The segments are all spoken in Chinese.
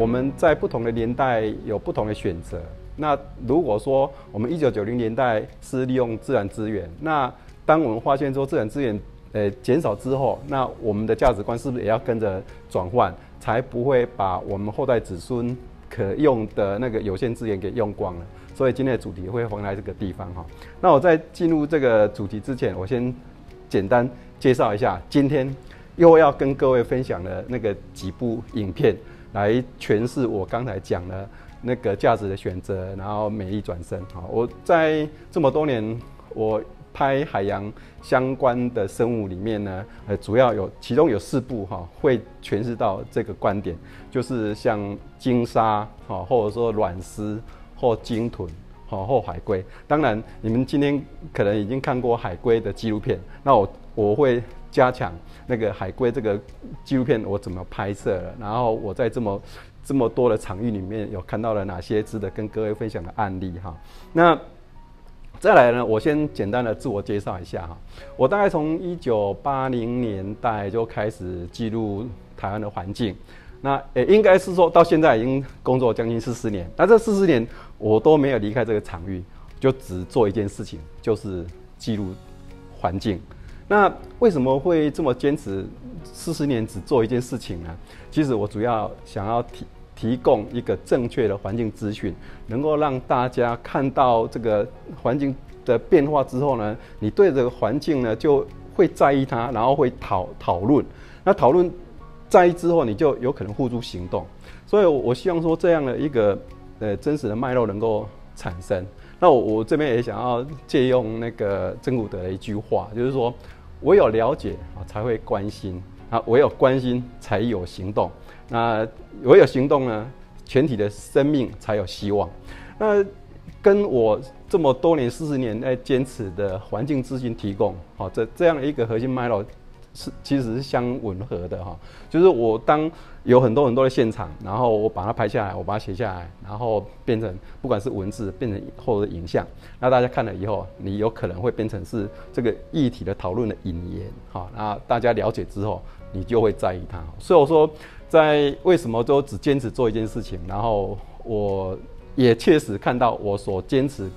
们在不同的年代有不同的选择。那如果说我们1990年代是利用自然资源，那当我们发现说自然资源减少之后，那我们的价值观是不是也要跟着转换，才不会把我们后代子孙可用的那个有限资源给用光了？所以今天的主题会放在这个地方哈。那我在进入这个主题之前，我先简单介绍一下今天又要跟各位分享的那个几部影片，来诠释我刚才讲的那个价值的选择，然后美丽转身。好，我在这么多年，我拍海洋相关的生物里面呢，主要其中有4部会诠释到这个观点，就是像鲸鲨或者说卵丝或鲸豚或海龟。当然，你们今天可能已经看过海龟的纪录片，那我会加强那个海龟这个纪录片我怎么拍摄了，然后我在这么多的场域里面有看到了哪些值得跟各位分享的案例哈。那再来呢，我先简单的自我介绍一下哈。我大概从1980年代就开始记录台湾的环境，那应该是说到现在已经工作将近40年。那这40年我都没有离开这个场域，就只做一件事情，就是记录环境。那为什么会这么坚持40年只做一件事情呢？其实我主要想要提供一个正确的环境资讯，能够让大家看到这个环境的变化之后呢，你对这个环境呢就会在意它，然后会讨论。那讨论在意之后，你就有可能付诸行动。所以我希望说这样的一个真实的脉络能够产生。那我这边也想要借用那个曾古德的一句话，就是说唯有了解才会关心啊，唯有关心才有行动。那唯有行动呢，全体的生命才有希望。那跟我这么多年40年在坚持的环境资讯提供，这样的一个核心脉络其实是相吻合的哈。就是我当有很多的现场，然后我把它拍下来，我把它写下来，然后变成不管是文字变成或者影像，那大家看了以后，你有可能会变成是这个议题的讨论的引言哈。那大家了解之后，你就会在意它。所以我说，在为什么都只坚持做一件事情，然后我也确实看到我所坚持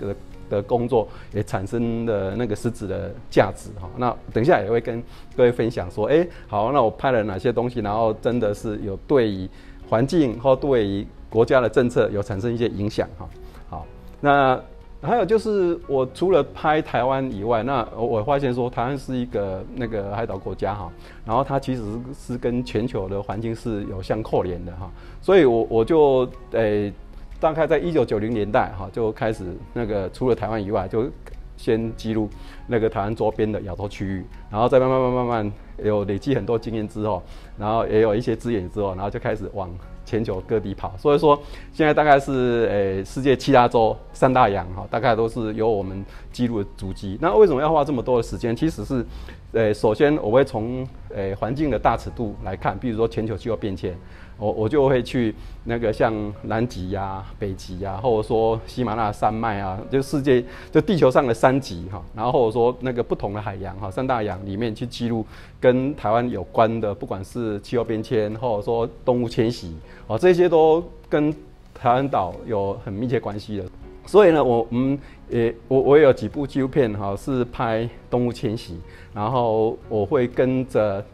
的工作也产生了那个实质的价值哈。那等一下也会跟各位分享说，好，那我拍了哪些东西，然后真的是有对于环境或对于国家的政策有产生一些影响哈。好，那还有就是我除了拍台湾以外，那我发现说台湾是一个那个海岛国家哈，然后它其实是跟全球的环境是有相扣连的哈，所以我就大概在1990年代哈就开始那个除了台湾以外，就先记录那个台湾周边的亚洲区域，然后再慢慢有累积很多经验之后，然后也有一些资源之后，然后就开始往全球各地跑。所以说现在大概是世界7大洲3大洋哈，大概都是由我们记录的足迹。那为什么要花这么多的时间？其实是首先我会从环境的大尺度来看，比如说全球气候变迁。我就会去那个像南极啊、北极啊，或者说喜马拉雅山脉啊，就地球上的山极哈，然后或者说那个不同的海洋哈，3大洋里面去记录跟台湾有关的，不管是气候变迁，或者说动物迁徙，这些都跟台湾岛有很密切关系的。所以呢，我也有几部纪录片哈，是拍动物迁徙，然后我会跟着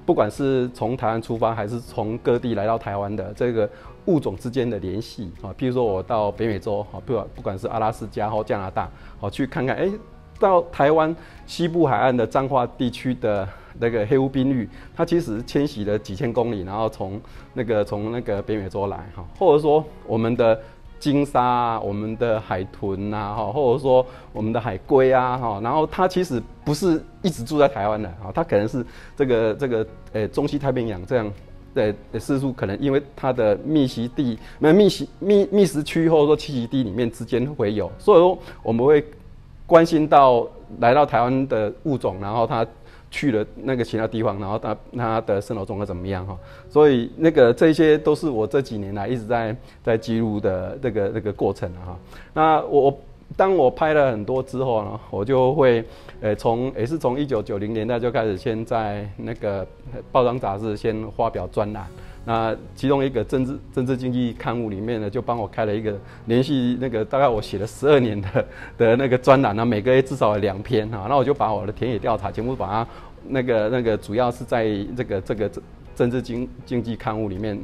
不管是从台湾出发，还是从各地来到台湾的这个物种之间的联系啊，譬如说我到北美洲啊，不管是阿拉斯加或加拿大，去看看，到台湾西部海岸的彰化地区的那个黑乌滨鹬，它其实迁徙了几千公里，然后从那个北美洲来哈，或者说我们的鲸鲨啊，我们的海豚啊，或者说我们的海龟啊，然后它其实不是一直住在台湾的，它可能是这个中西太平洋这样的四处，可能因为它的觅食区或者说栖息地里面之间会有，所以说我们会关心到来到台湾的物种，然后它去了那个其他地方，然后它的生活状况怎么样哈？所以这些都是我这几年来一直在记录的这个过程哈。那当我拍了很多之后呢，我就会从1990年代就开始先在那个报章杂志先发表专栏，那其中一个政治经济刊物里面呢，就帮我开了一个连续那个大概我写了12年的那个专栏，那每个月至少有2篇哈，那我就把我的田野调查全部把它那个主要是在这个政治经济刊物里面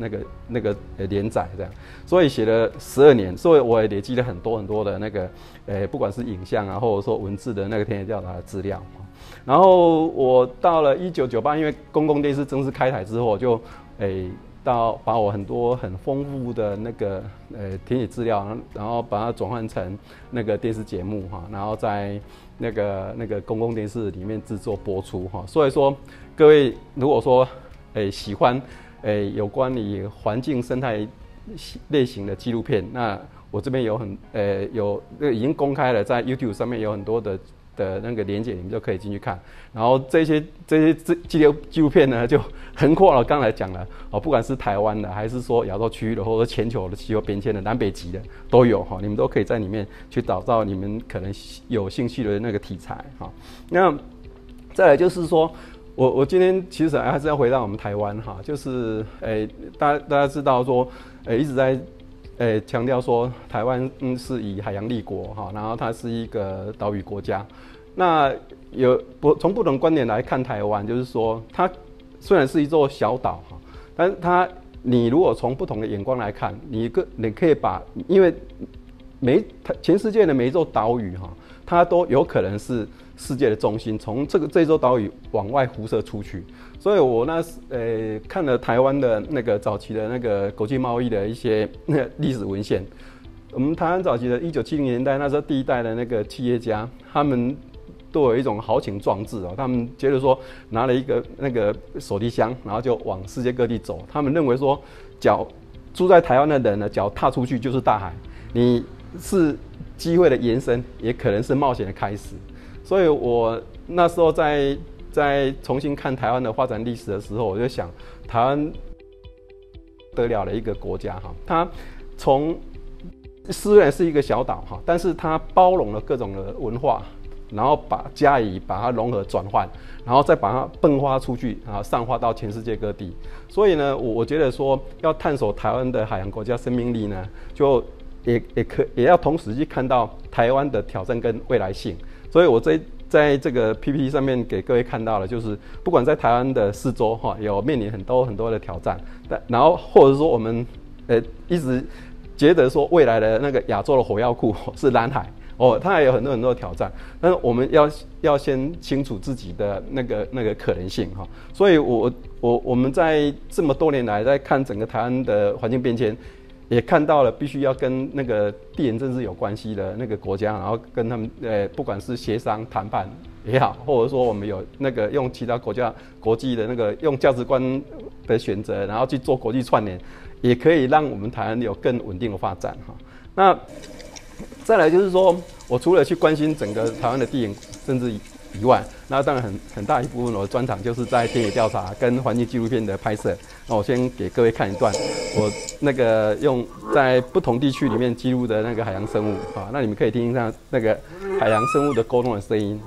那个连载这样，所以写了12年，所以我也累积了很多的那个不管是影像啊，或者说文字的那个田野调查的资料。然后我到了1998，因为公共电视正式开台之后，我就把我很多很丰富的那个田野资料，然后把它转换成那个电视节目哈，然后在那个公共电视里面制作播出哈。所以说各位如果说喜欢有关于环境生态类型的纪录片，那我这边有已经公开了，在 YouTube 上面有很多的那个连结，你们就可以进去看。然后这些纪录片呢，就横跨了刚才讲了不管是台湾的，还是说亚洲区域的，或者说全球的气候变迁的、南北极的都有你们都可以在里面去找到你们可能有兴趣的那个题材那再来就是说。我今天其实还是要回到我们台湾就是大家知道说一直在强调说台湾是以海洋立国然后它是一个岛屿国家。那从不同观点来看台湾，就是说它虽然是一座小岛但是你如果从不同的眼光来看，你可以把，因为全世界的每一座岛屿它都有可能是世界的中心，从这座岛屿往外辐射出去。所以我看了台湾的那个早期的那个国际贸易的一些历史文献。我们台湾早期的1970年代，那时候第一代的那个企业家，他们都有一种豪情壮志他们觉得说拿了一个那个手提箱，然后就往世界各地走。他们认为说，住在台湾的人呢，脚踏出去就是大海，你是机会的延伸，也可能是冒险的开始。所以我那时候在重新看台湾的发展历史的时候，我就想，台湾得了的一个国家它虽然是一个小岛但是它包容了各种的文化，然后把它融合转换，然后再把它迸发出去散发到全世界各地。所以呢，我觉得说要探索台湾的海洋国家生命力呢，就也要同时去看到台湾的挑战跟未来性。所以我在这个 PPT 上面给各位看到了，就是不管在台湾的四周有面临很多的挑战，然后或者说我们一直觉得说未来的那个亚洲的火药库是蓝海它也有很多的挑战，但是我们要先清楚自己的那个可能性所以我们在这么多年来在看整个台湾的环境变迁，也看到了必须要跟那个地缘政治有关系的那个国家，然后跟他们不管是协商谈判也好，或者说我们有那个用其他国际的那个用价值观的选择，然后去做国际串联，也可以让我们台湾有更稳定的发展那再来就是说，我除了去关心整个台湾的地缘政治以外，那当然很大一部分我的专长就是在田野调查跟环境纪录片的拍摄。那我先给各位看一段我那个用在不同地区里面记录的那个海洋生物那你们可以听听看那个海洋生物的沟通的声音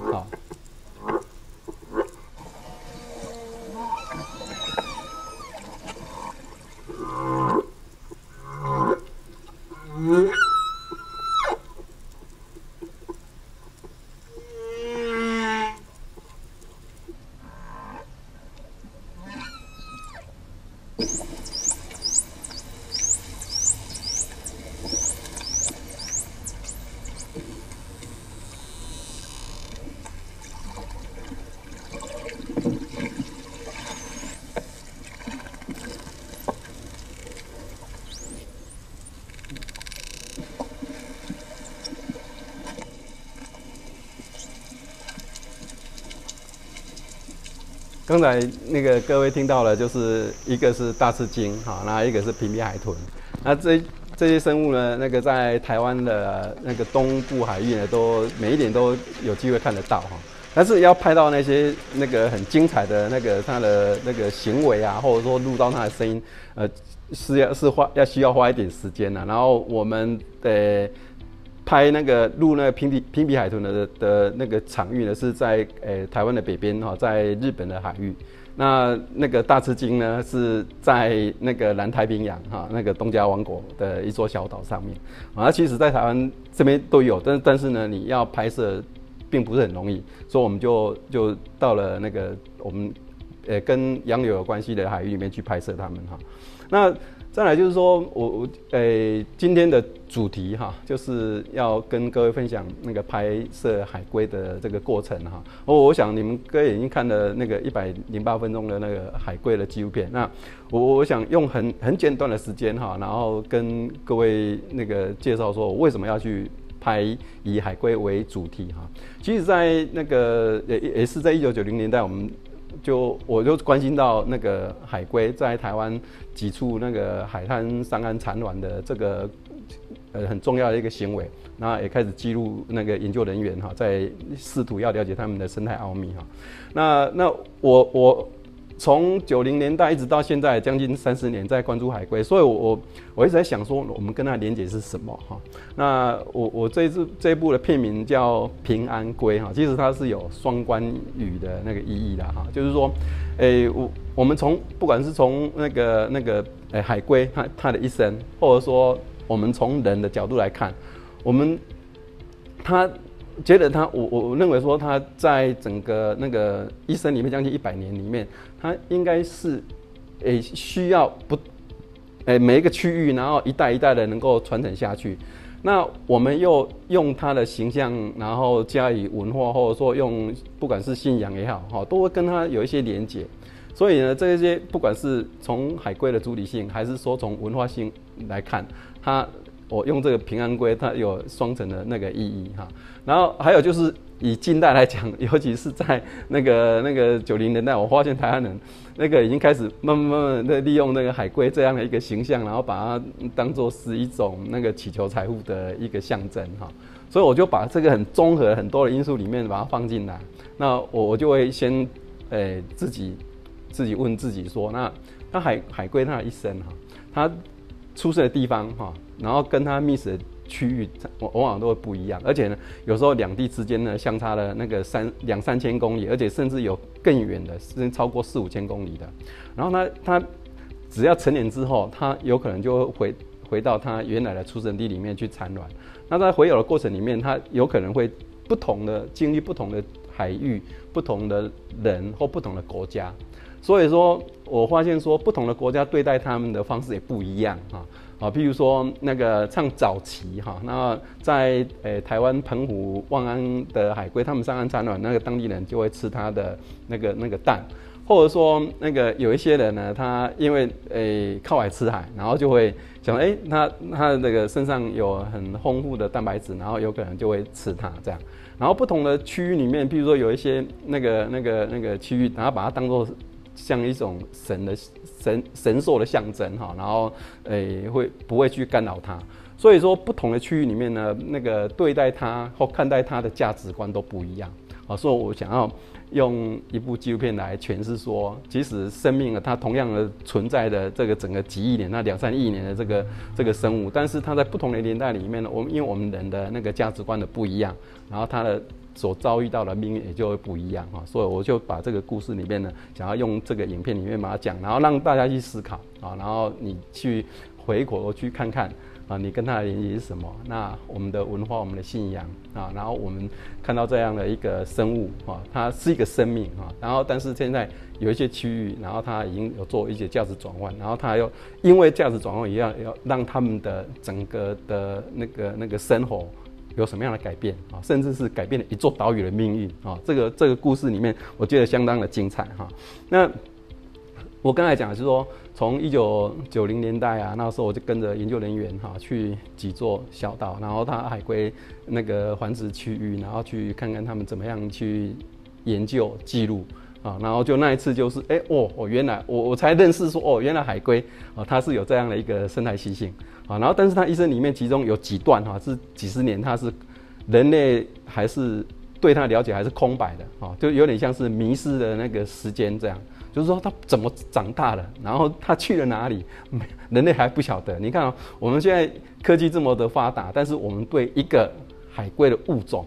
刚才那个各位听到了，就是一个是大翅鲸那一个是平鼻海豚。那这些生物呢，那个在台湾的那个东部海域呢，每一年都有机会看得到但是要拍到那些那个很精彩的那个它的那个行为或者说录到它的声音，需要花一点时间然后我们拍录那个平鼻海豚的那个场域呢，是在台湾的北边在日本的海域。那个大吃鲸呢是在那个南太平洋哈，那个东加王国的一座小岛上面啊。其实，在台湾这边都有，但是呢，你要拍摄并不是很容易，所以我们就到了那个我们跟洋流有关系的海域里面去拍摄它们哈。那再来就是说，今天的主题哈，就是要跟各位分享那个拍摄海龟的这个过程哈。我想你们各位已经看了那个108分钟的那个海龟的纪录片，那我想用很简短的时间哈，然后跟各位那个介绍说我为什么要去拍以海龟为主题哈。其实，在那个也是在1990年代，我就关心到那个海龟在台湾几处那个海滩上岸产卵的这个很重要的一个行为，那也开始记录那个研究人员哈，在试图要了解他们的生态奥秘哈。那我从90年代一直到现在将近30年在关注海龟，所以我一直在想说我们跟它的连结是什么哈。那我这一部的片名叫平安龟哈，其实它是有双关语的那个意义的哈，就是说，我们不管是从那个海龟它的一生，或者说我们从人的角度来看，他觉得我认为说他在整个那个一生里面将近100年里面，他应该是需要每一个区域，然后一代一代的能够传承下去。那我们又用他的形象，然后加以文化，或者说用不管是信仰也好，都会跟他有一些连结。所以呢，这些不管是从海龟的主体性，还是说从文化性来看，我用这个平安龟，它有双层的那个意义哈。然后还有就是以近代来讲，尤其是在那个90年代，我发现台湾人那个已经开始慢慢的利用那个海龟这样的一个形象，然后把它当作是一种那个祈求财富的一个象征哈。所以我就把这个很综合很多的因素里面把它放进来。那我就会先自己问自己说，那海龟它的一生哈，它出生的地方哈，然后跟它觅食的区域往往都会不一样，而且呢，有时候两地之间呢相差了那个2-3千公里，而且甚至有更远的，甚至超过4-5千公里的。然后它只要成年之后，它有可能就会回到它原来的出生地里面去产卵。那在回游的过程里面，它有可能会经历不同的海域、不同的人或不同的国家。所以说我发现说，不同的国家对待他们的方式也不一样哈。譬如说那个像早期哈，那在台湾澎湖、望安的海龟，他们上岸产卵，那个当地人就会吃它的那个蛋，或者说那个有一些人呢，他因为靠海吃海，然后就会想他的那个身上有很丰富的蛋白质，然后有可能就会吃它这样。然后不同的区域里面，譬如说有一些那个区域，然后把它当作像一种神兽的象征哈，然后不会去干扰它。所以说不同的区域里面呢，那个对待它或看待它的价值观都不一样啊。所以我想要用一部纪录片来诠释说，即使生命它同样的存在的这个整个几亿年、那2-3亿年的这个生物，但是它在不同的年代里面呢，因为我们人的那个价值观的不一样，然后它的所遭遇到的命运也就会不一样所以我就把这个故事里面呢，想要用这个影片里面把它讲，然后让大家去思考然后你去回国去看看你跟它的联系是什么？那我们的文化、我们的信仰然后我们看到这样的一个生物它是一个生命然后但是现在有一些区域，然后它已经有做一些价值转换，然后它又因为价值转换，也要让他们的整个的那个生活有什么样的改变甚至是改变了一座岛屿的命运这个故事里面，我觉得相当的精彩那我刚才讲的是说，从1990年代那时候我就跟着研究人员去几座小岛，然后它海龟那个繁殖区域，然后去看看他们怎么样去研究记录然后就那一次就是原来我才认识说原来海龟它是有这样的一个生态习性然后但是它一生里面其中有几段是几十年，它是人类还是对它了解还是空白的就有点像是迷失的那个时间这样。就是说它怎么长大了，然后它去了哪里，人类还不晓得。你看我们现在科技这么的发达，但是我们对一个海龟的物种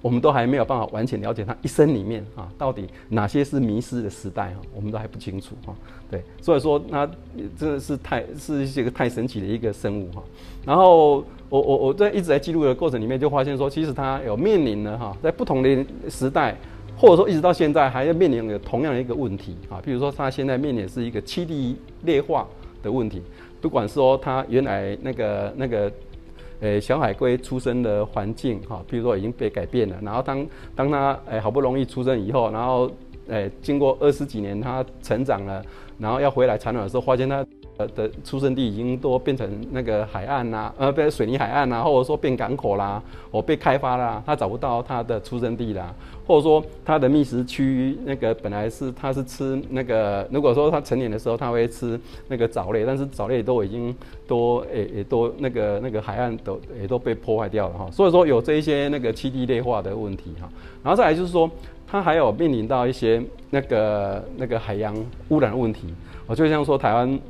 我们都还没有办法完全了解它一生里面到底哪些是迷失的时代我们都还不清楚对，所以说它真的是一个太神奇的一个生物然后我在一直在记录的过程里面就发现说，其实它有面临了在不同的时代，或者说一直到现在还要面临有同样的一个问题比如说它现在面临的是一个栖地劣化的问题，不管说它原来那个小海龟出生的环境比如说已经被改变了，然后当它好不容易出生以后，然后经过20几年它成长了，然后要回来产卵的时候，发现它的出生地已经都变成那个海岸啦，变水泥海岸啦，或者说变港口啦，被开发啦，它找不到它的出生地啦，或者说它的觅食区那个本来是它是吃那个，如果说它成年的时候它会吃那个藻类，但是藻类都已经也都那个海岸也都被破坏掉了所以说有这一些那个栖地劣化的问题然后再来就是说，它还有面临到一些那个海洋污染的问题就像说台湾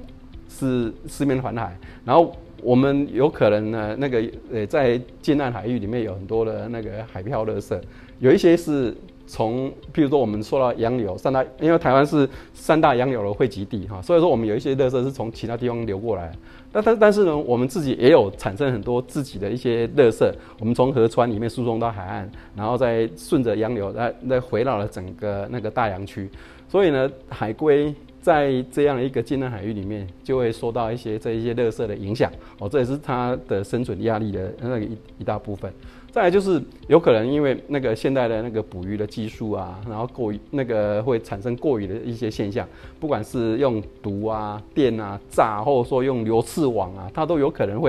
是四面环海，然后我们有可能呢，在近岸海域里面有很多的那个海漂垃圾，有一些是从，譬如说我们说到洋流因为台湾是3大洋流的汇集地所以说我们有一些垃圾是从其他地方流过来，但是呢，我们自己也有产生很多自己的一些垃圾，我们从河川里面输送到海岸，然后再顺着洋流再回到了整个那个大洋区，所以呢，海龟在这样的一个近岸海域里面，就会受到这一些垃圾的影响这也是它的生存压力的那个一大部分。再来就是有可能因为那个现代的那个捕鱼的技术然后会产生过于的一些现象，不管是用毒电炸，或者说用流刺网它都有可能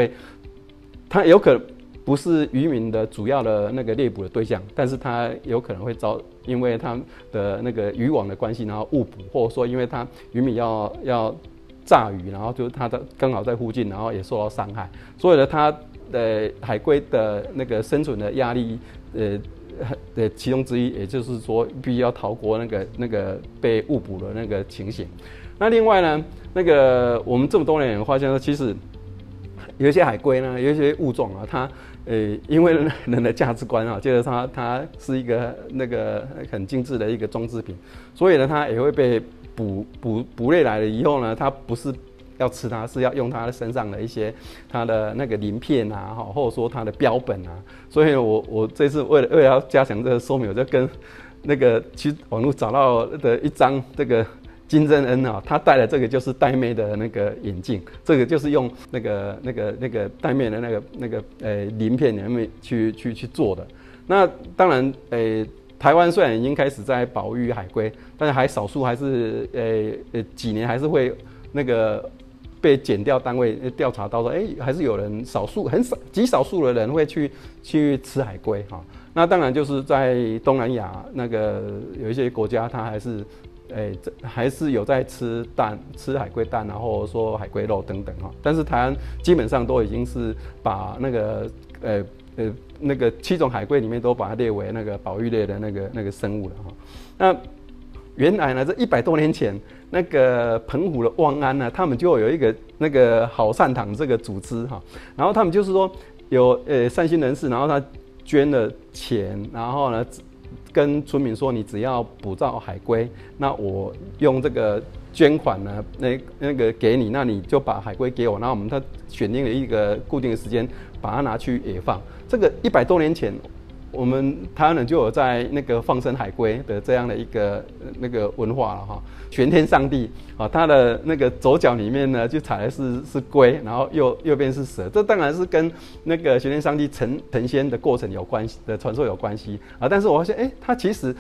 它有可能不是渔民的主要的那个猎捕的对象，但是它有可能会因为它的那个渔网的关系，然后误捕，或者说因为它渔民要炸鱼，然后就它刚好在附近，然后也受到伤害，所以呢，它的海龟的那个生存的压力，其中之一，也就是说必须要逃过那个被误捕的那个情形。那另外呢，我们这么多年发现说，其实有一些海龟呢，有一些物种它因为人的价值观觉得它是一个很精致的一个装置品，所以呢，它也会被捕猎来了以后呢，它不是要吃它，是要用它身上的一些它的那个鳞片或者说它的标本所以我这次为了要加强这个说明，我就跟去网络找到的一张金正恩他戴的这个就是玳瑁的那个眼镜，这个就是用那个玳瑁的那个鳞片里面去做的。那当然台湾虽然已经开始在保育海龟，但是少数还是几年还是会被检调单位调查到说，还是有人极少数的人会去吃海龟那当然就是在东南亚有一些国家，它还是有在吃海龟蛋或者说海龟肉等等但是台湾基本上都已经是把7种海龟里面都把它列为保育类的那个生物了那原来呢，这100多年前，澎湖的望安呢，他们就有一个好善堂这个组织然后他们就是说有善心人士，然后他捐了钱，然后呢跟村民说，你只要捕到海龟，那我用这个捐款呢，那个给你，那你就把海龟给我，然后我们他选定了一个固定的时间，把它拿去野放。这个100多年前，我们台湾人就有在放生海龟的这样的一个文化了玄天上帝他的左脚里面呢就踩的是龟，然后右边是蛇，这当然是跟玄天上帝成仙的过程有关系的传说有关系但是我发现它其实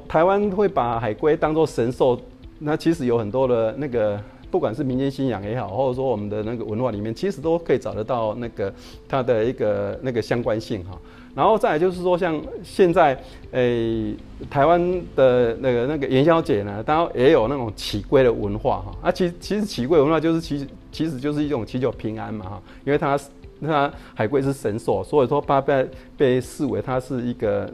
台湾会把海龟当作神兽，那其实有很多的不管是民间信仰也好，或者说我们的文化里面，其实都可以找得到它的一个相关性然后再来就是说，像现在台湾的元宵节呢，当然也有那种祈龟的文化其实祈龟文化就是其实就是一种祈求平安嘛因为它海龟是神兽，所以说它被视为它是一个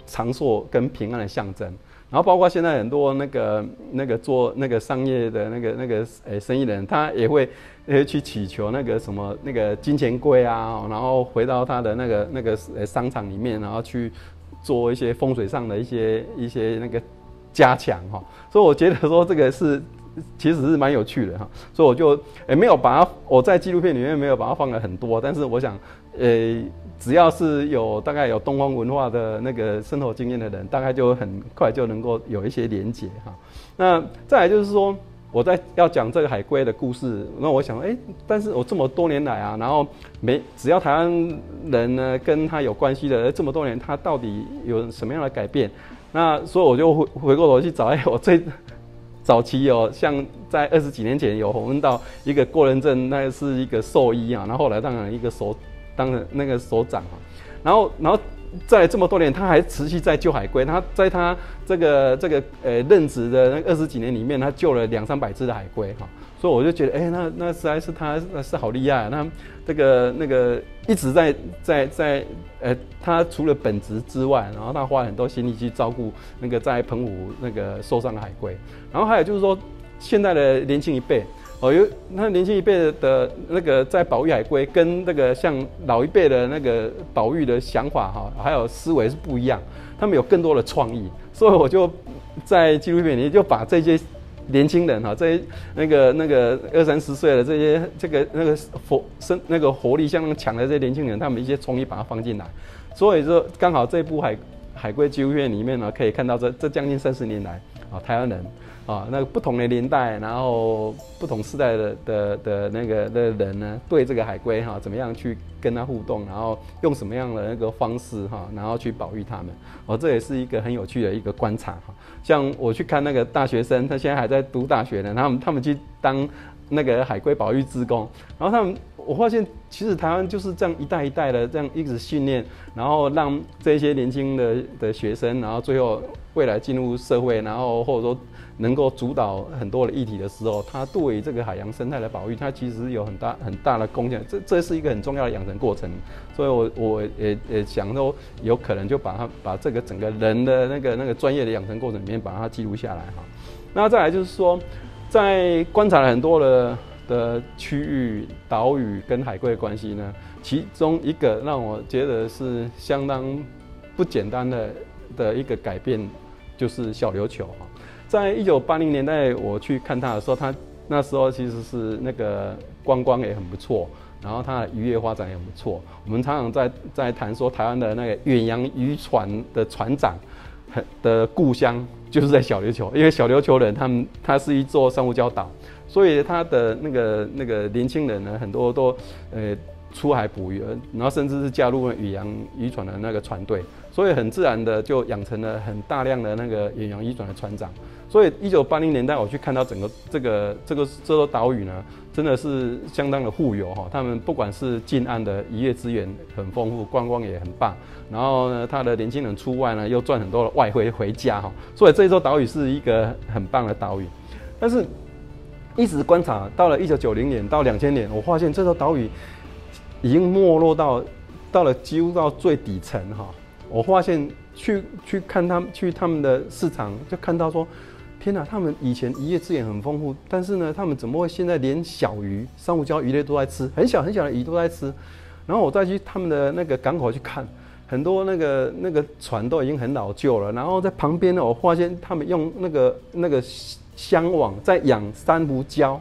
长寿跟平安的象征。然后包括现在很多那个做那个商业的那个生意人，他也会去祈求那个什么那个金钱柜啊，然后回到他的那个商场里面，然后去做一些风水上的一些那个加强哈。所以我觉得说这个其实是蛮有趣的哈，所以我就没有把它，我在纪录片里面没有把它放了很多，但是我想只要是大概有东方文化的那个生活经验的人，大概就很快就能够有一些连结哈。那再来就是说，我在要讲这个海龟的故事，那我想但是我这么多年来啊，然后只要台湾人呢跟他有关系的这么多年，他到底有什么样的改变？那所以我就回过头去找我最早期像在20几年前有访问到一个郭仁正，那是一个兽医啊，然后后来当然当了那个首长啊，然后在这么多年，他还持续在救海龟。他在他这个任职的那20几年里面，他救了200-300只的海龟哈。所以我就觉得，那实在是他是好厉害啊！那那个一直在他除了本职之外，然后他花很多心力去照顾那个在澎湖那个受伤的海龟。然后还有就是说，现在的年轻一辈。那年轻一辈的那个在保育海龟，跟那个像老一辈的那个保育的想法哈，还有思维是不一样，他们有更多的创意，所以我就在纪录片里就把这些年轻人哈，这些那个20-30岁的那个活力相当强的这些年轻人，他们一些创意把它放进来，所以说刚好这部海龟纪录片里面呢，可以看到这将近30年来啊，台湾人。那个不同的年代，然后不同世代的那个的人呢，对这个海龟怎么样去跟它互动，然后用什么样的那个方式然后去保育它们，这也是一个很有趣的一个观察像我去看那个大学生，他现在还在读大学呢，他们去当那个海龟保育志工，然后我发现其实台湾就是这样一代一代的这样一直训练，然后让这些年轻的学生，然后最后未来进入社会，然后或者说能够主导很多的议题的时候，他对于这个海洋生态的保育，他其实有很大的贡献。这是一个很重要的养成过程，所以我也想说，有可能就把这个整个人的那个专业的养成过程里面把它记录下来哈。那再来就是说，在观察了很多的区域岛屿跟海龟的关系呢，其中一个让我觉得是相当不简单的一个改变，就是小琉球哈。在1980年代我去看它的时候，它那时候其实是那个观光也很不错，然后它的渔业发展也很不错。我们常常在谈说台湾的那个远洋渔船的船长的故乡就是在小琉球，因为小琉球人它是一座珊瑚礁岛，所以它的那个年轻人呢，很多都出海捕鱼，然后甚至是加入了远洋渔船的那个船队，所以很自然的就养成了很大量的那个远洋渔船的船长。所以1980年代我去看到整个这座岛屿呢，真的是相当的富有哈。他们不管是近岸的渔业资源很丰富，观光也很棒，然后呢，他的年轻人出外呢又赚很多的外汇回家哈。所以这座岛屿是一个很棒的岛屿。但是一直观察到了1990年到2000年，我发现这座岛屿已经没落到了几乎到最底层哈。我发现去看他们的市场，就看到说，天哪，他们以前渔业资源很丰富，但是呢，他们怎么会现在连小鱼、珊瑚礁鱼类都在吃，很小很小的鱼都在吃。然后我再去他们的那个港口去看，很多那个船都已经很老旧了。然后在旁边呢，我发现他们用那个箱网在养珊瑚礁。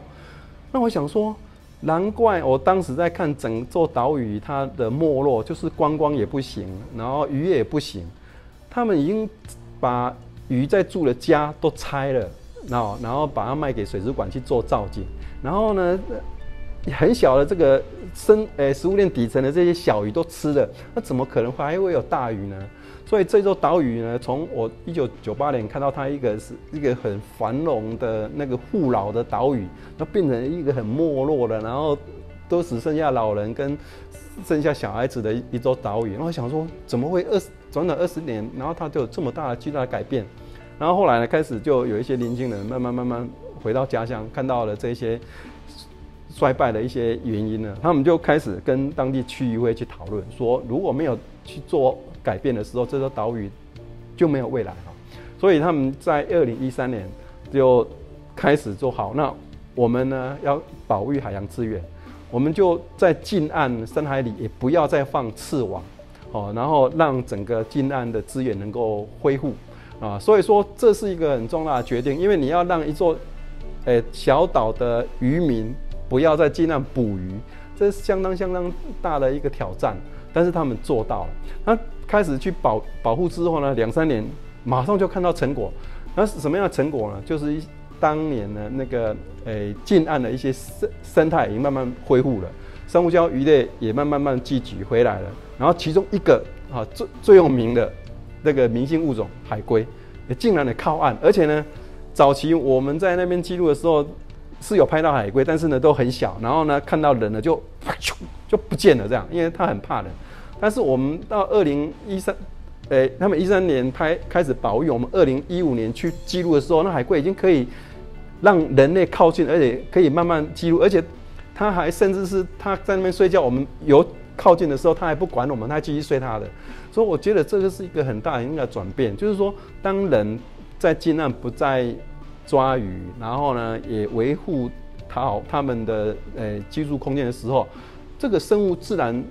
那我想说，难怪我当时在看整座岛屿它的没落，就是观光也不行，然后渔业也不行，他们已经把鱼在住的家都拆了，然后把它卖给水族馆去做造景，然后呢，很小的这个食物链底层的这些小鱼都吃了，那怎么可能还会有大鱼呢？所以这座岛屿呢，从我1998年看到它是一个很繁荣的那个富饶的岛屿，那变成一个很没落的，然后都只剩下老人跟剩下小孩子的一座岛屿。然后我想说，怎么会短短20年，然后它就有这么巨大的改变？然后后来呢，开始就有一些年轻人慢慢回到家乡，看到了这些衰败的一些原因呢，他们就开始跟当地区议会去讨论，说如果没有去做改变的时候，这座岛屿就没有未来哈。所以他们在2013年就开始做好。那我们呢要保育海洋资源，我们就在近岸深海里也不要再放刺网，然后让整个近岸的资源能够恢复啊。所以说这是一个很重大的决定，因为你要让一座小岛的渔民不要在近岸捕鱼，这是相当大的一个挑战。但是他们做到了，那开始去保护之后呢，2-3年马上就看到成果。那是什么样的成果呢？就是当年呢那个近岸的一些生态已经慢慢恢复了，珊瑚礁鱼类也慢慢聚集回来了。然后其中一个最有名的那个明星物种海龟，也竟然靠岸，而且呢，早期我们在那边记录的时候是有拍到海龟，但是呢都很小，然后呢看到人呢就不见了这样，因为它很怕人。但是我们到2013，他们13年开始保育，我们2015年去记录的时候，那海龟已经可以让人类靠近，而且可以慢慢记录，而且它还甚至是它在那边睡觉，我们有靠近的时候，它还不管我们，它还继续睡它的。所以我觉得这个是一个很大的转变，就是说当人在近岸不再抓鱼，然后呢也维护好他们的居住空间的时候，这个生物自然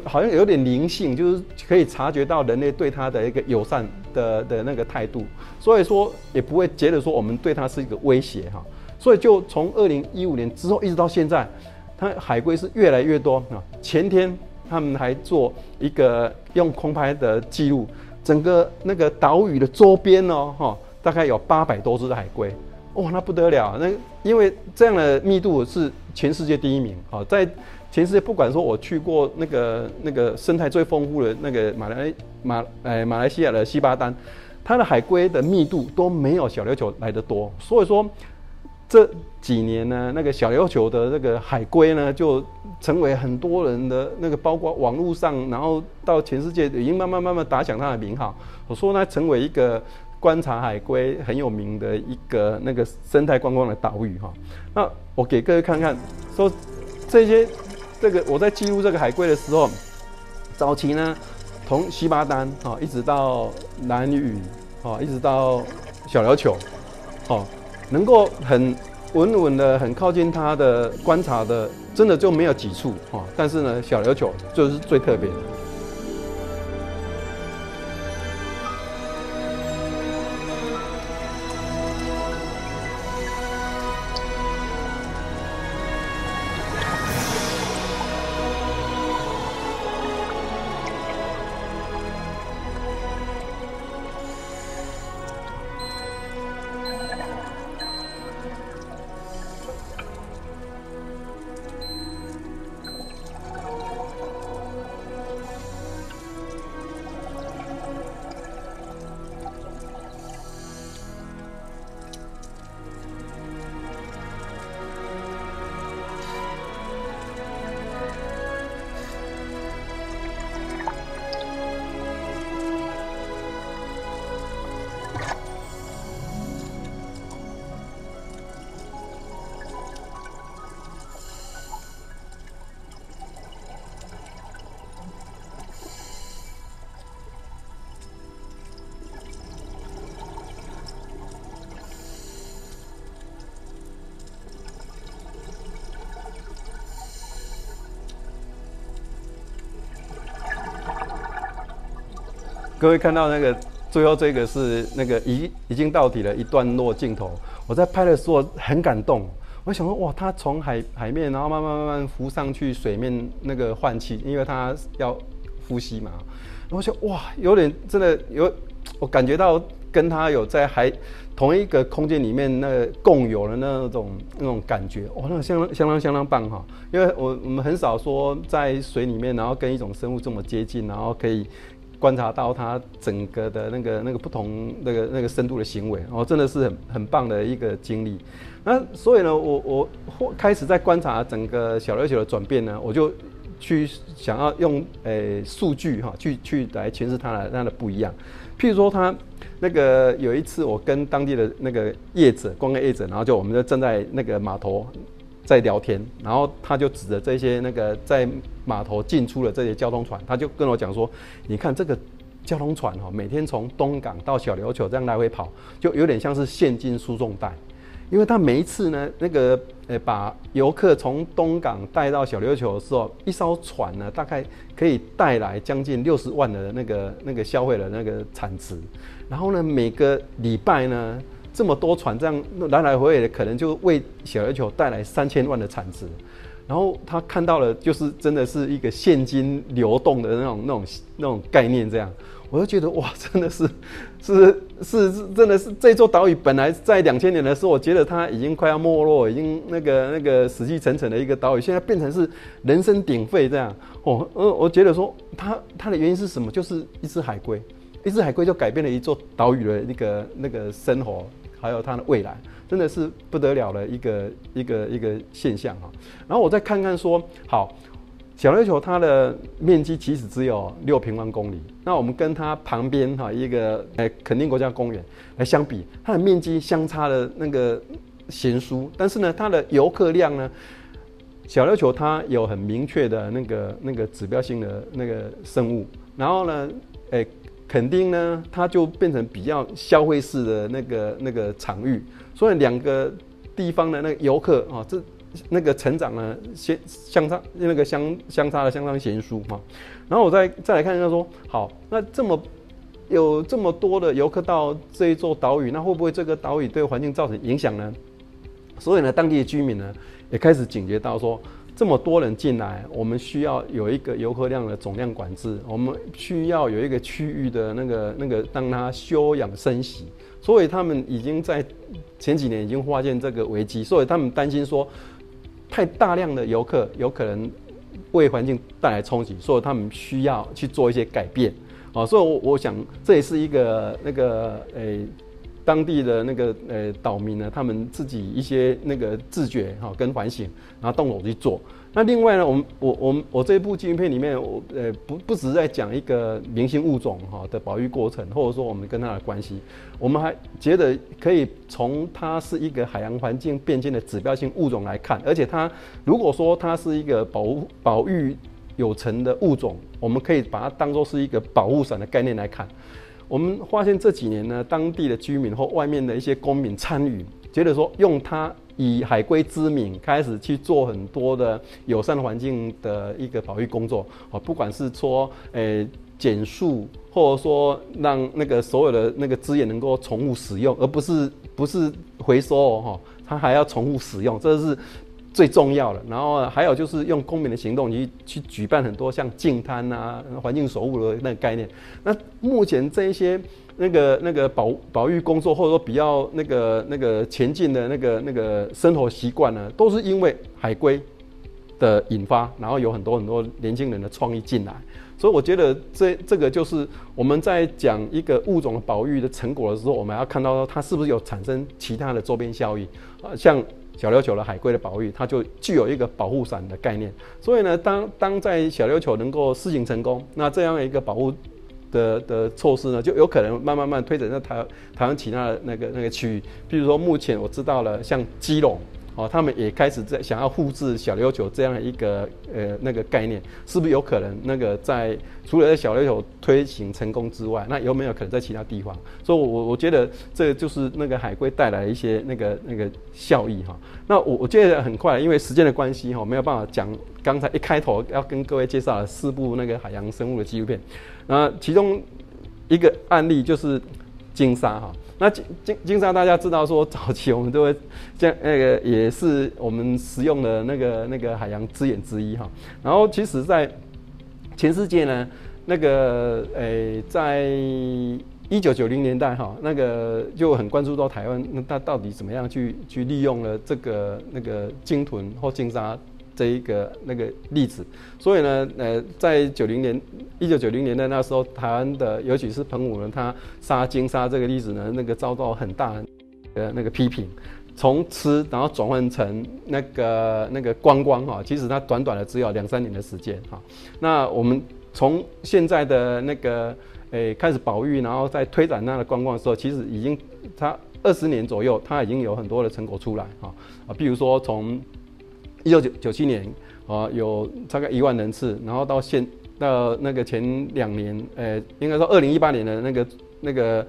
好像有点灵性，就是可以察觉到人类对它的一个友善的那个态度，所以说也不会觉得说我们对它是一个威胁哈。所以就从2015年之后一直到现在，它海龟是越来越多啊。前天他们还做一个用空拍的记录，整个那个岛屿的周边哦，大概有800多只的海龟，哇，那不得了！那因为这样的密度是全世界第1名啊，在全世界不管说我去过那个生态最丰富的那个马来西亚的西巴丹，它的海龟的密度都没有小琉球来得多，所以说这几年呢，那个小琉球的那个海龟呢，就成为很多人的那个，包括网络上，然后到全世界已经慢慢打响它的名号。我说呢，成为一个观察海龟很有名的一个那个生态观光的岛屿哈。那我给各位看看，说这个我在记录这个海龟的时候，早期呢，从西巴丹一直到兰屿一直到小琉球能够很稳的很靠近它的观察的，真的就没有几处但是呢，小琉球就是最特别的。各位看到那个最后这个是那个已经到底了一段落镜头，我在拍的时候很感动，我想说哇，它从海面然后慢慢浮上去水面那个换气，因为它要呼吸嘛，然后就哇，有点真的我感觉到跟它有在同一个空间里面那共有的那种感觉，哇，那个相当棒哈，因为我们很少说在水里面，然后跟一种生物这么接近，然后可以观察到它整个的那个不同那个深度的行为，真的是很棒的一个经历。那所以呢，我开始在观察整个小琉球的转变呢，我就去想要用数据哈去来诠释它的不一样。譬如说，它那个有一次我跟当地的那个观光业者，然后我们就站在那个码头在聊天，然后他就指着这些那个在码头进出的这些交通船，他就跟我讲说：“你看这个交通船每天从东港到小琉球这样来回跑，就有点像是现金输送带。因为他每一次呢，把游客从东港带到小琉球的时候，一艘船呢，大概可以带来将近60万的那个消费的那个产值。然后呢，每个礼拜呢，这么多船这样来来回回的，可能就为小琉球带来3000万的产值。然后他看到了，就是真的是一个现金流动的那种概念，这样。我就觉得哇，真的是真的是这座岛屿本来在2000年的时候，我觉得它已经快要没落，已经那个死气沉沉的一个岛屿，现在变成是人声鼎沸这样。我觉得说它的原因是什么？就是一只海龟就改变了一座岛屿的那个生活，还有它的未来，真的是不得了的一个现象哈。然后我再看看说，好。小琉球它的面积其实只有6平方公里，那我们跟它旁边一个垦丁国家公园来相比，它的面积相差的那个悬殊，但是呢，它的游客量呢，小琉球它有很明确的那个指标性的那个生物，然后呢，垦丁呢，它就变成比较消费式的那个场域，所以2个地方的那个游客那个成长呢，相差的相当悬殊嘛。然后我再来看一下说，好，那有这么多的游客到这一座岛屿，那会不会这个岛屿对环境造成影响呢？所以呢，当地的居民呢也开始警觉到说，这么多人进来，我们需要有一个游客量的总量管制，我们需要有一个区域的那个让它休养生息。所以他们已经在前几年已经发现这个危机，所以他们担心说，太大量的游客有可能为环境带来冲击，所以他们需要去做一些改变。所以我想这也是一个当地的岛民呢，他们自己一些自觉跟反省，然后动手去做。那另外呢，我这部纪录片里面，不只是在讲一个明星物种的保育过程，或者说我们跟它的关系，我们还觉得可以从它是一个海洋环境变迁的指标性物种来看，而且它如果说它是一个保育有成的物种，我们可以把它当作是一个保护伞的概念来看。我们发现这几年呢，当地的居民或外面的一些公民参与，觉得说用它以海龟之名开始去做很多的友善环境的一个保育工作，不管是说减速，或者说让所有的资源能够重复使用，而不是回收它还要重复使用，这是最重要的。然后还有就是用公民的行动去举办很多像净滩啊、环境守护的那个概念。那目前这一些保育工作，或者说比较前进的那个生活习惯呢，都是因为海龟的引发，然后有很多年轻人的创意进来。所以我觉得这个就是我们在讲一个物种的保育的成果的时候，我们要看到它是不是有产生其他的周边效益像小琉球的海龟的保育，它就具有一个保护伞的概念。所以呢，当在小琉球能够施行成功，那这样一个保护的措施呢，就有可能慢慢推展到台湾其他的那个区域。比如说，目前我知道了，像基隆他们也开始想要复制小琉球这样一个概念，是不是有可能在除了在小琉球推行成功之外，那有没有可能在其他地方？所以我觉得这就是海龟带来一些那个效益哈。那我觉得很快，因为时间的关系没有办法讲刚才一开头要跟各位介绍的4部海洋生物的纪录片。那其中一个案例就是鲸鲨哈。那鲸鲨大家知道说，早期我们都会这样也是我们使用的那个海洋资源之一哈。然后其实，在全世界呢，在1990年代哈，就很关注到台湾，那它到底怎么样去利用了这个鲸豚或鲸鲨这一个例子。所以呢，在1990年代那时候，台湾的尤其是澎湖呢，它杀鲸鲨这个例子呢，遭到很大的批评。从吃然后转换成观光哈，其实它短的只有2-3年的时间哈。那我们从现在的开始保育，然后再推展它的观光的时候，其实已经它20年左右，它已经有很多的成果出来哈。比如说从1997年有大概1万人次，然后到到那个前2年，应该说2018年的那个，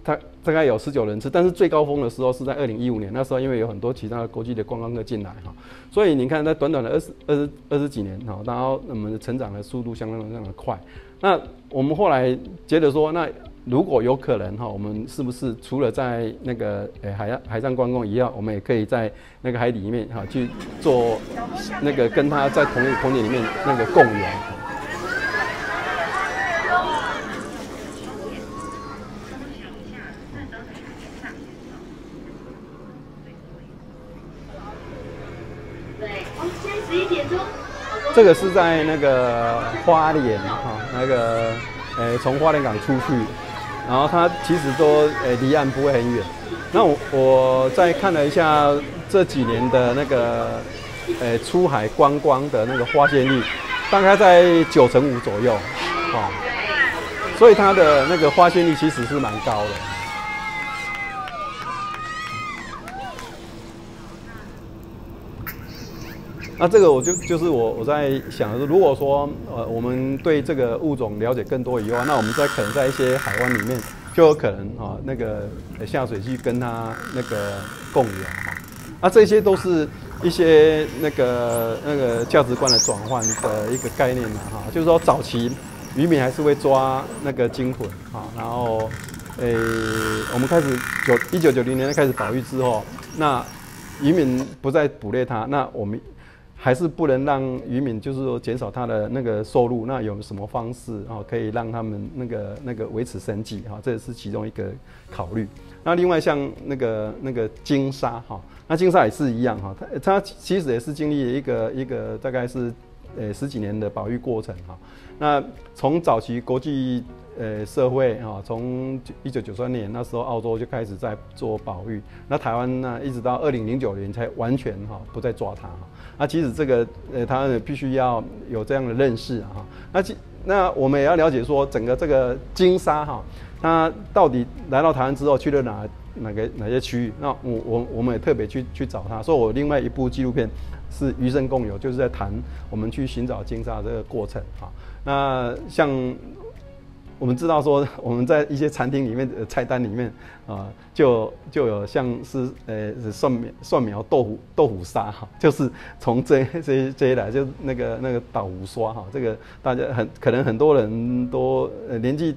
它大概有19人次，但是最高峰的时候是在2015年，那时候因为有很多其他的国际的观光客进来哈，所以你看在短短的20几年哈，然后我们的成长的速度相当的快。那我们后来觉得说，那如果有可能哈，我们是不是除了在那个海上观光一样，我们也可以在那个海里面哈去做那个跟它在同一个空间里面那个共游。这个是在那个花莲哈，那个从花莲港出去，然后它其实都离岸不会很远。那我再看了一下这几年的那个出海观光的那个发现率，大概在95%左右，所以它的那个发现率其实是蛮高的。那这个就是我在想的是，如果说我们对这个物种了解更多以后，那我们可能在一些海湾里面就有可能那个下水去跟它那个共游哈。这些都是一些那个价值观的转换的一个概念哈。就是说早期渔民还是会抓那个鲸豚哈，然后我们开始1990年开始保育之后，那渔民不再捕猎它，那我们还是不能让渔民就是说减少他的那个收入，那有什么方式可以让他们那个维持生计哈？这也是其中一个考虑。那另外像那个鲸鲨哈，那鲸鲨也是一样哈，它其实也是经历一个大概是10几年的保育过程哈。那从早期国际社会哈，从1993年那时候澳洲就开始在做保育，那台湾呢一直到2009年才完全不再抓它哈。那其实这个台湾人必须要有这样的认识哈。那我们也要了解说整个这个鲸鲨哈，它到底来到台湾之后去了哪些区域？那我们也特别去找它。所以我另外一部纪录片是《渔生共游》，就是在谈我们去寻找鲸鲨这个过程哈。那像我们知道说，我们在一些餐厅里面的菜单里面就有像是蒜苗豆腐沙哈，就是从这一来，就是那个岛屿刷哈，这个大家可能很多人都年纪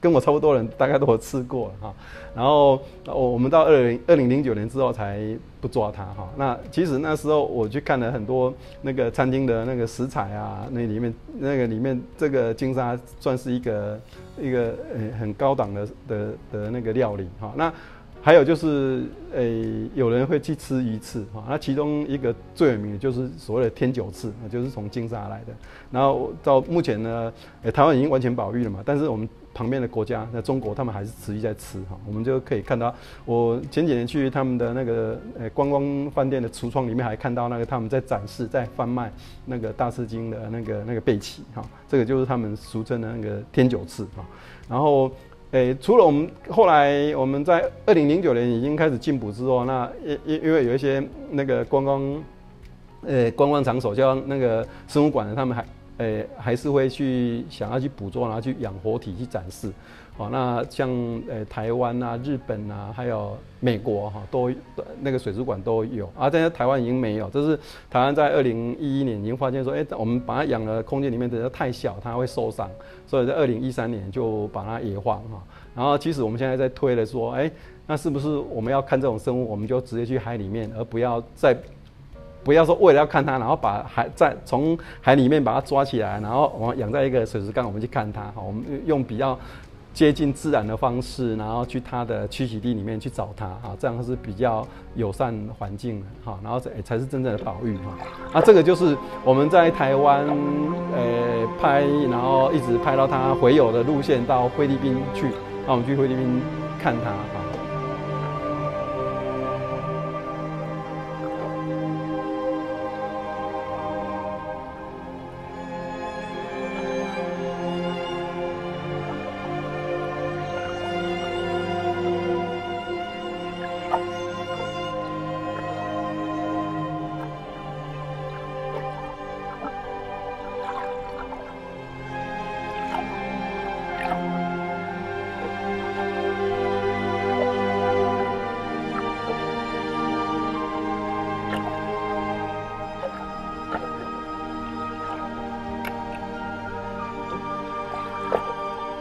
跟我差不多的人大概都有吃过哈。然后我们到2009年之后才不抓它哈。那其实那时候我去看了很多那个餐厅的那个食材啊，那里面这个鲸鲨算是一个很高档的那个料理哈。那还有就是有人会去吃鱼翅哈，那其中一个最有名的就是所谓的天九翅，就是从鲸鲨来的。然后到目前呢，台湾已经完全保育了嘛，但是我们旁边的国家，那中国他们还是持续在吃哈。我们就可以看到，我前几年去他们的那个观光饭店的橱窗里面，还看到那个他们在展示、在贩卖那个大翅鲸的那个背鳍哈，这个就是他们俗称的那个天九翅哈。然后除了后来我们在2009年已经开始禁捕之后，那因为有一些那个观光场所，像那个生物馆的，他们还是会想要去捕捉，然后去养活体去展示。那像台湾啊、日本啊，还有美国哈，都那个水族馆都有啊。但是台湾已经没有，这是台湾在2011年已经发现说，我们把它养的空间里面的太小，它会受伤，所以在2013年就把它野放哈。然后其实我们现在在推了说，那是不是我们要看这种生物，我们就直接去海里面，而不要说为了要看它，然后从海里面把它抓起来，然后我们养在一个水族缸，我们去看它。我们用比较接近自然的方式，然后去它的栖息地里面去找它这样是比较友善环境的然后才是真正的保育这个就是我们在台湾拍，然后一直拍到它回游的路线到菲律宾去，那我们去菲律宾看它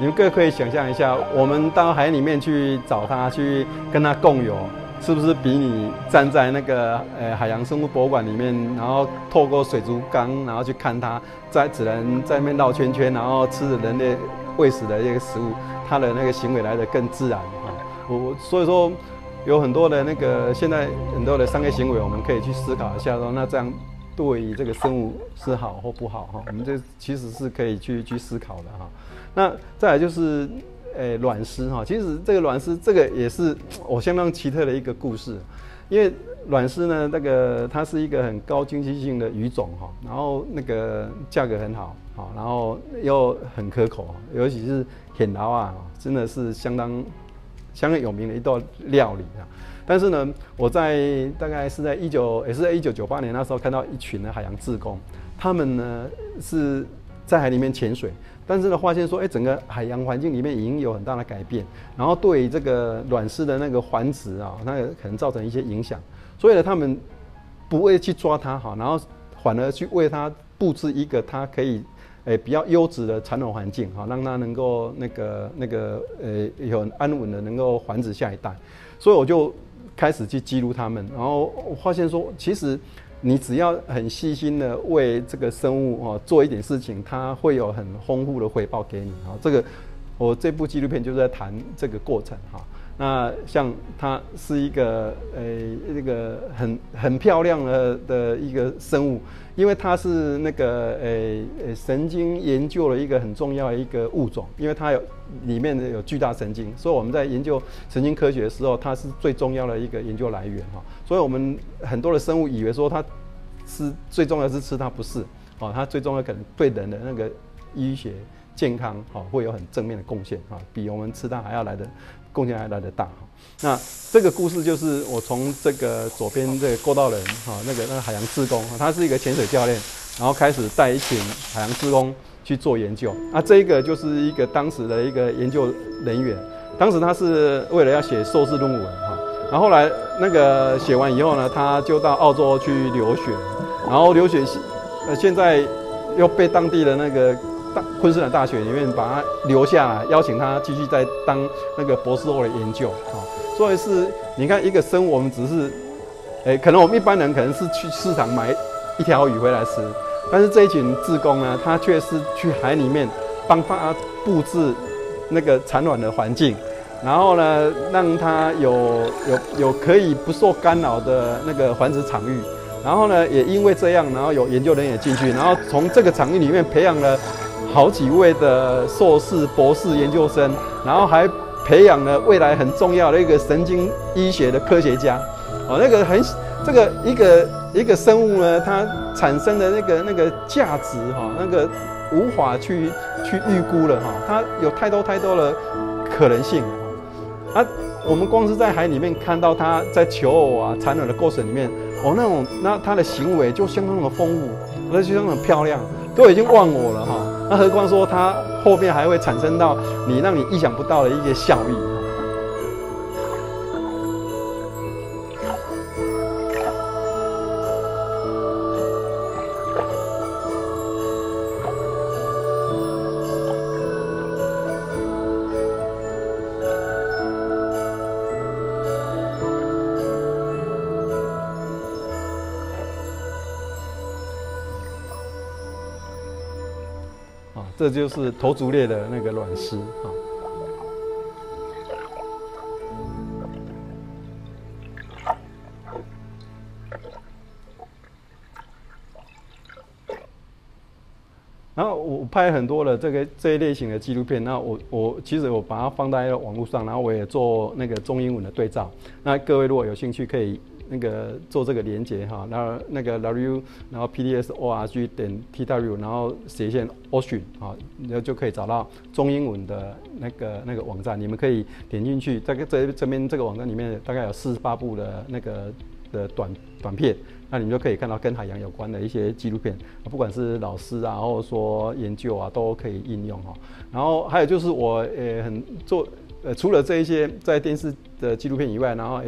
们各位可以想象一下，我们到海里面去找它，去跟它共游，是不是比你站在那个海洋生物博物馆里面，然后透过水族缸，然后去看它，只能在那边绕圈圈，然后吃着人类喂食的一个食物，它的那个行为来得更自然所以说有很多的现在很多的商业行为，我们可以去思考一下说，那这样对于这个生物是好或不好我们这其实是可以去思考的那再来就是卵丝其实这个卵丝这个也是我相当奇特的一个故事，因为卵丝呢它是一个很高经济性的鱼种然后价格很好然后又很可口尤其是蜆捞真的是相当有名的一道料理但是呢，我大概是在1998年那时候看到一群的海洋志工，他们呢是在海里面潜水，但是呢发现说，整个海洋环境里面已经有很大的改变，然后对于这个卵丝的繁殖那可能造成一些影响，所以呢他们不会去抓它然后反而去为它布置一个它可以比较优质的产卵环境让它能够有很安稳的能够繁殖下一代，所以我就开始去记录它们，然后我发现说，其实你只要很细心的为这个生物做一点事情，它会有很丰富的回报给你我这部纪录片就是在谈这个过程那像它是一个很漂亮的一个生物，因为它是神经研究了一个很重要的一个物种，因为它里面有巨大神经，所以我们在研究神经科学的时候，它是最重要的一个研究来源所以我们很多的生物以为说它是最重要是吃，它不是它最重要可能对人的医学健康会有很正面的贡献比我们吃它还要贡献还来得大那这个故事就是我从这个左边这个郭道人那个海洋志工他是一个潜水教练，然后开始带一群海洋志工去做研究这个就是一个当时的一个研究人员，当时他是为了要写硕士论文然后后来写完以后呢，他就到澳洲去留学，然后留学现在又被当地的昆士兰大学里面把他留下来，邀请他继续再当博士后的研究所以是你看一个生物，我们只是可能我们一般人可能是去市场买一条鱼回来吃，但是这一群志工呢，他却是去海里面帮他布置产卵的环境，然后呢让他有可以不受干扰的繁殖场域，然后呢也因为这样，然后有研究人员进去，然后从这个场域里面培养了好几位的硕士、博士研究生，然后还培养了未来很重要的一个神经医学的科学家。这个一个生物呢，它产生的那个价值无法去预估了它有太多的可能性我们光是在海里面看到它在求偶产卵的过程里面那它的行为就相当的丰富，而且相当的漂亮，都已经忘我了那何况说它后面还会产生到让你意想不到的一些效益这就是头足类的卵丝然后我拍很多的这一类型的纪录片，那其实我把它放在网络上，然后我也做中英文的对照。那各位如果有兴趣，可以做这个连结然后w 然后 pdsorg.tw 然后斜线 ocean 然后就可以找到中英文的网站，你们可以点进去，这边这个网站里面大概有48部的短片，那你们就可以看到跟海洋有关的一些纪录片，不管是老师或者说研究都可以应用然后还有就是我除了这一些在电视的纪录片以外，然后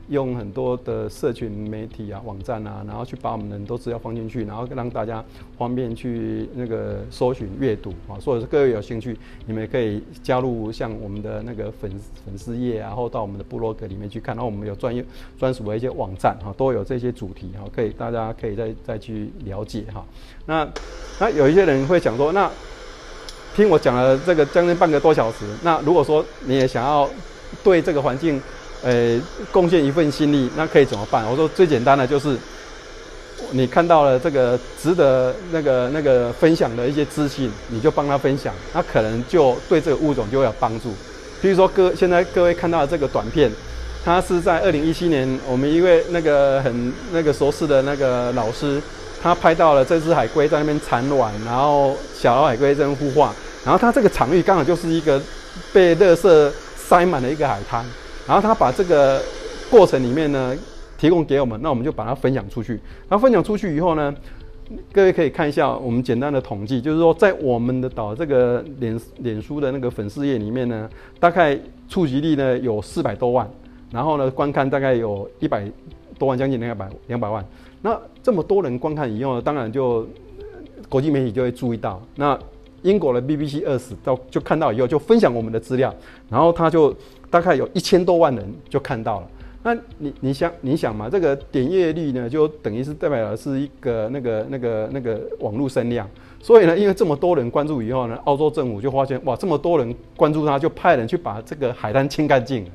用很多的社群媒体啊、网站啊，然后去把我们的很多资料放进去，然后让大家方便去那个搜寻阅读啊。所以各位有兴趣，你们也可以加入像我们的那个粉丝页啊，或到我们的部落格里面去看。然后我们有专属的一些网站哈，都有这些主题哈，大家可以再去了解哈。那有一些人会讲说，那听我讲了这个将近半个多小时，那如果说你也想要对这个环境贡献一份心力，那可以怎么办？我说最简单的就是，你看到了这个值得那个分享的一些资讯，你就帮他分享，那可能就对这个物种就会有帮助。比如说现在各位看到的这个短片，它是在2017年我们一位很熟识的那个老师，他拍到了这只海龟在那边产卵，然后小海龟在那边孵化，然后它这个场域刚好就是一个被垃圾塞满的一个海滩。然后他把这个过程里面呢提供给我们，那我们就把它分享出去。然后分享出去以后呢，各位可以看一下我们简单的统计，就是说在我们的岛这个脸书的那个粉丝页里面呢，大概触及率呢有400多万，然后呢观看大概有100多万，将近200万。那这么多人观看以后呢，当然就国际媒体就会注意到。那英国的 BBC 20就看到以后就分享我们的资料，然后他就大概有1000多万人就看到了。那你想嘛，这个点阅率呢，就等于是代表的是一个那个网络声量。所以呢，因为这么多人关注以后呢，澳洲政府就发现，哇，这么多人关注他，就派人去把这个海滩清干净了。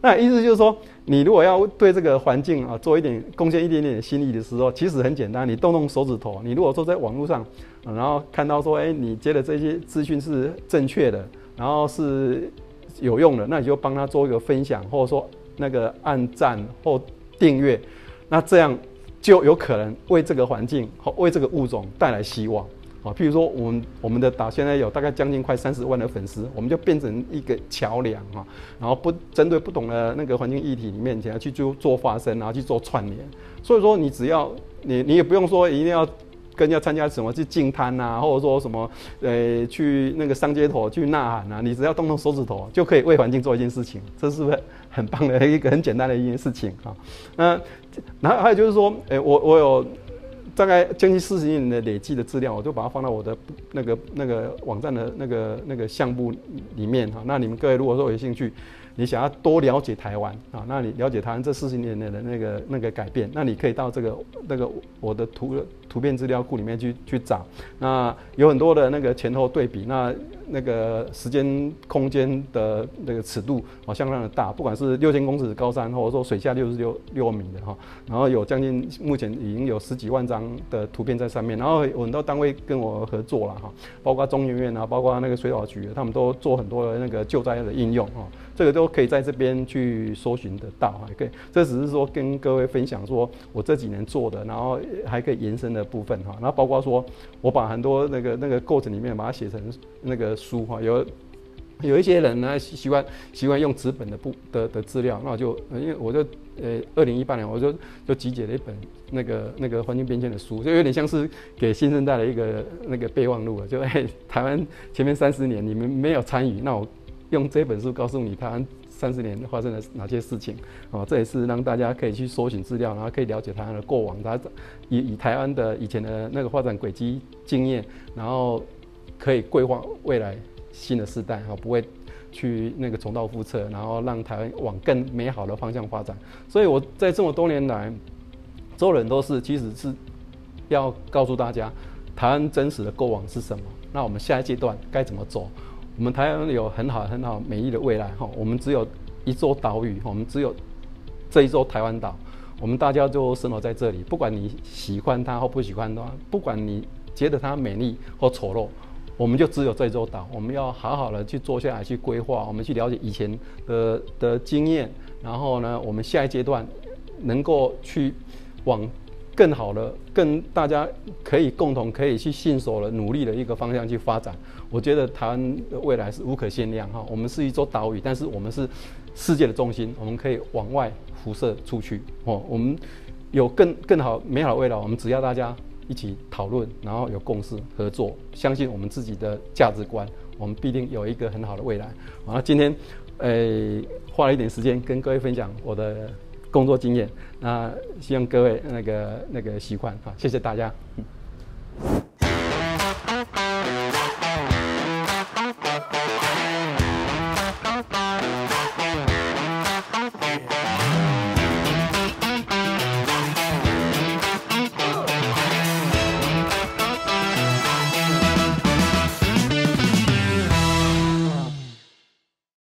那意思就是说，你如果要对这个环境啊做贡献一点点的心力的时候，其实很简单，你动动手指头。你如果说在网络上，然后看到说，你觉得这些资讯是正确的，然后是有用的，那你就帮他做一个分享，或者说那个按赞或订阅，那这样就有可能为这个环境和为这个物种带来希望。譬如说我们的岛现在有大概将近快30万的粉丝，我们就变成一个桥梁然后针对不同的那个环境议题里面，想要去做发声，然后去做串联。所以说你只要你也不用说一定要跟人家参加什么去净滩啊，或者说什么去那个上街头去呐喊啊，你只要动动手指头就可以为环境做一件事情，这是不是很棒的一个很简单的一件事情啊？然后还有就是说，我有大概将近40年的累计的资料，我就把它放到我的那个网站的那个项目里面哈。那你们各位如果说有兴趣，你想要多了解台湾啊，那你了解台湾这40年的那个改变，那你可以到这个我的图片资料库里面去找。那有很多的那个前后对比，那个时间空间的那个尺度相当的大，不管是6000公尺高山，或者说水下66米的哈，然后有将近目前已经有10几万张的图片在上面，然后有很多单位跟我合作了哈，包括中研院啊，包括那个水保局，他们都做很多的那个救灾的应用哈，这个都可以在这边去搜寻得到哈，可以。这只是说跟各位分享说我这几年做的，然后还可以延伸的部分哈，然后包括说我把很多那个过程里面把它写成那个书哈，有一些人呢习惯用纸本的资料，那我就因为我就2018年我就集结了一本那个环境变迁的书，就有点像是给新生代的一个那个备忘录了，就台湾前面30年你们没有参与，那我用这本书告诉你台湾30年发生了哪些事情这也是让大家可以去搜寻资料，然后可以了解台湾的过往，以台湾的以前的那个发展轨迹经验，然后可以规划未来新的世代不会去那个重蹈覆辙，然后让台湾往更美好的方向发展。所以我在这么多年来做人都是其实是要告诉大家台湾真实的过往是什么，那我们下一阶段该怎么走。我们台湾有很好美丽的未来我们只有一座岛屿，我们只有这一座台湾岛，我们大家就生活在这里，不管你喜欢它或不喜欢它，不管你觉得它美丽或丑陋，我们就只有这座岛，我们要好好的去坐下来去规划，我们去了解以前的经验，然后呢，我们下一阶段能够去往更好的、大家可以共同可以去信守的努力的一个方向去发展。我觉得台湾的未来是无可限量我们是一座岛屿，但是我们是世界的中心，我们可以往外辐射出去我们有更好美好的未来，我们只要大家一起讨论，然后有共识合作，相信我们自己的价值观，我们必定有一个很好的未来那今天花了一点时间跟各位分享我的工作经验。那希望各位那个喜欢，好，谢谢大家。